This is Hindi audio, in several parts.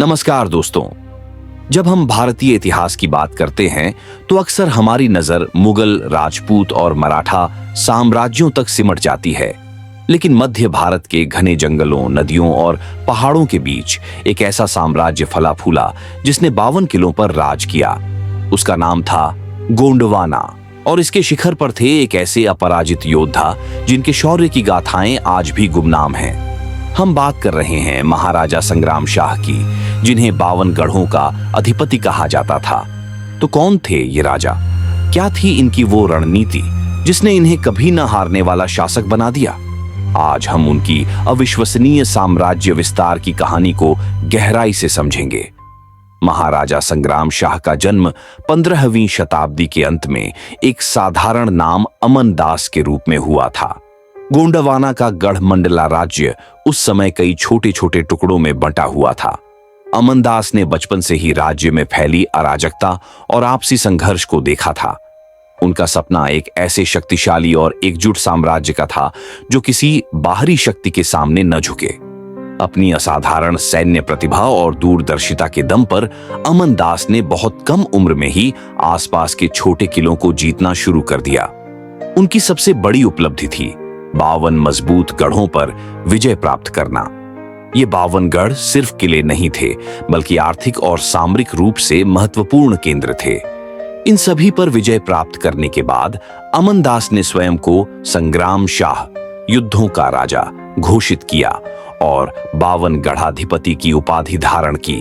नमस्कार दोस्तों। जब हम भारतीय इतिहास की बात करते हैं तो अक्सर हमारी नजर मुगल, राजपूत और मराठा साम्राज्यों तक सिमट जाती है। लेकिन मध्य भारत के घने जंगलों, नदियों और पहाड़ों के बीच एक ऐसा साम्राज्य फला फूला जिसने 52 किलों पर राज किया। उसका नाम था गोंडवाना और इसके शिखर पर थे एक ऐसे अपराजित योद्धा जिनके शौर्य की गाथाएं आज भी गुमनाम हैं। हम बात कर रहे हैं महाराजा संग्राम शाह की, जिन्हें 52 गढ़ों का अधिपति कहा जाता था। तो कौन थे ये राजा? क्या थी इनकी वो रणनीति जिसने इन्हें कभी न हारने वाला शासक बना दिया? आज हम उनकी अविश्वसनीय साम्राज्य विस्तार की कहानी को गहराई से समझेंगे। महाराजा संग्राम शाह का जन्म 15वीं शताब्दी के अंत में एक साधारण नाम अमन दास के रूप में हुआ था। गोंडवाना का गढ़मंडला राज्य उस समय कई छोटे छोटे टुकड़ों में बंटा हुआ था। अमनदास ने बचपन से ही राज्य में फैली अराजकता और आपसी संघर्ष को देखा था। उनका सपना एक ऐसे शक्तिशाली और एकजुट साम्राज्य का था जो किसी बाहरी शक्ति के सामने न झुके। अपनी असाधारण सैन्य प्रतिभा और दूरदर्शिता के दम पर अमनदास ने बहुत कम उम्र में ही आसपास के छोटे किलों को जीतना शुरू कर दिया। उनकी सबसे बड़ी उपलब्धि थी 52 मजबूत गढ़ों पर विजय प्राप्त करना। ये 52 गढ़ सिर्फ किले नहीं थे, बल्कि आर्थिक और सामरिक रूप से महत्वपूर्ण केंद्र थे। इन सभी पर विजय प्राप्त करने के बाद अमनदास ने स्वयं को संग्राम शाह, युद्धों का राजा, घोषित किया और 52 गढ़ाधिपति की उपाधि धारण की।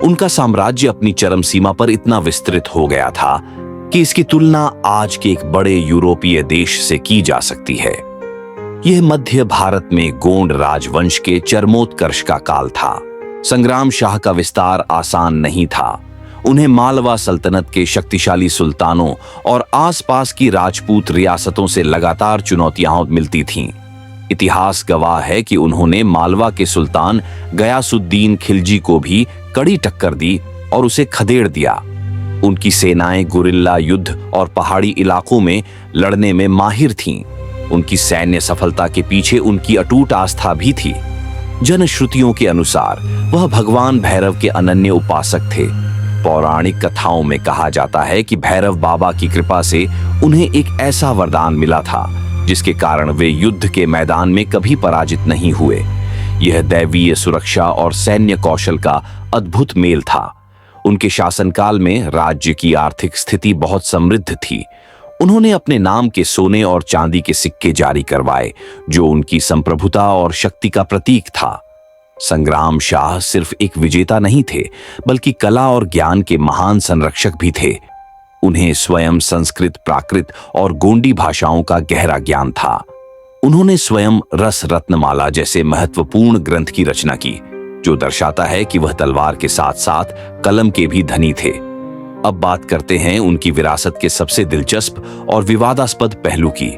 उनका साम्राज्य अपनी चरम सीमा पर इतना विस्तृत हो गया था कि इसकी तुलना आज के एक बड़े यूरोपीय देश से की जा सकती है। यह मध्य भारत में गोंड राजवंश के चरमोत्कर्ष का काल था। संग्राम शाह का विस्तार आसान नहीं था। उन्हें मालवा सल्तनत के शक्तिशाली सुल्तानों और आसपास की राजपूत रियासतों से लगातार चुनौतियां मिलती थीं। इतिहास गवाह है कि उन्होंने मालवा के सुल्तान गयासुद्दीन खिलजी को भी कड़ी टक्कर दी और उसे खदेड़ दिया। उनकी सेनाएं गुरिल्ला युद्ध और पहाड़ी इलाकों में लड़ने में माहिर थीं। उनकी सैन्य सफलता के पीछे उनकी अटूट आस्था भी थी। जनश्रुतियों के अनुसार वह भगवान भैरव के अनन्य उपासक थे। पौराणिक कथाओं में कहा जाता है कि भैरव बाबा की कृपा से उन्हें एक ऐसा वरदान मिला था जिसके कारण वे युद्ध के मैदान में कभी पराजित नहीं हुए। यह दैवीय सुरक्षा और सैन्य कौशल का अद्भुत मेल था। उनके शासनकाल में राज्य की आर्थिक स्थिति बहुत समृद्ध थी। उन्होंने अपने नाम के सोने और चांदी के सिक्के जारी करवाए, जो उनकी संप्रभुता और शक्ति का प्रतीक था। संग्राम शाह सिर्फ एक विजेता नहीं थे, बल्कि कला और ज्ञान के महान संरक्षक भी थे। उन्हें स्वयं संस्कृत, प्राकृत और गोंडी भाषाओं का गहरा ज्ञान था। उन्होंने स्वयं रस रत्नमाला जैसे महत्वपूर्ण ग्रंथ की रचना की, जो दर्शाता है कि वह तलवार के साथ साथ कलम के भी धनी थे। अब बात करते हैं उनकी विरासत के सबसे दिलचस्प और विवादास्पद पहलू की।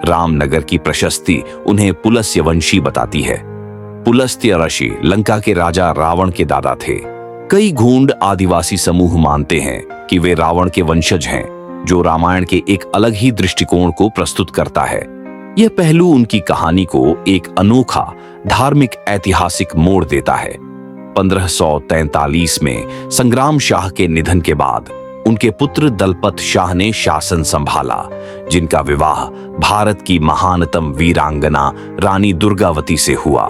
रामनगर की प्रशस्ति उन्हें पुलस्त्य वंशी बताती है। पुलस्त्य ऋषि लंका के राजा रावण के दादा थे। कई गोंड आदिवासी समूह मानते हैं कि वे रावण के वंशज हैं, जो रामायण के एक अलग ही दृष्टिकोण को प्रस्तुत करता है। यह पहलू उनकी कहानी को एक अनोखा धार्मिक ऐतिहासिक मोड़ देता है। 1543 में संग्राम शाह के निधन के बाद उनके पुत्र दलपत शाह ने शासन संभाला, जिनका विवाह भारत की महानतम वीरांगना रानी दुर्गावती से हुआ।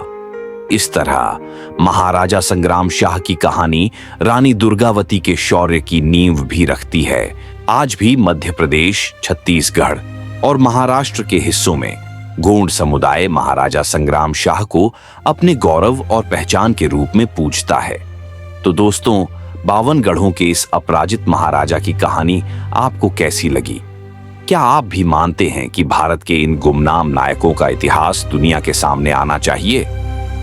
इस तरह महाराजा संग्राम शाह की कहानी रानी दुर्गावती के शौर्य की नींव भी रखती है। आज भी मध्य प्रदेश, छत्तीसगढ़ और महाराष्ट्र के हिस्सों में गोंड समुदाय महाराजा संग्राम शाह को अपने गौरव और पहचान के रूप में पूजता है। तो दोस्तों, 52 गढ़ों के इस अपराजित महाराजा की कहानी आपको कैसी लगी? क्या आप भी मानते हैं कि भारत के इन गुमनाम नायकों का इतिहास दुनिया के सामने आना चाहिए?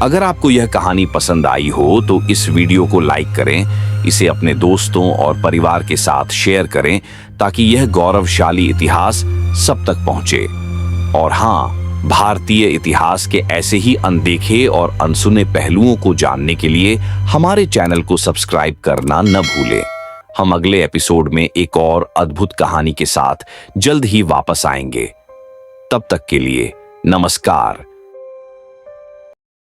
अगर आपको यह कहानी पसंद आई हो तो इस वीडियो को लाइक करें, इसे अपने दोस्तों और परिवार के साथ शेयर करें, ताकि यह गौरवशाली इतिहास सब तक पहुंचे। और हाँ, भारतीय इतिहास के ऐसे ही अनदेखे और अनसुने पहलुओं को जानने के लिए हमारे चैनल को सब्सक्राइब करना न भूलें। हम अगले एपिसोड में एक और अद्भुत कहानी के साथ जल्द ही वापस आएंगे। तब तक के लिए नमस्कार।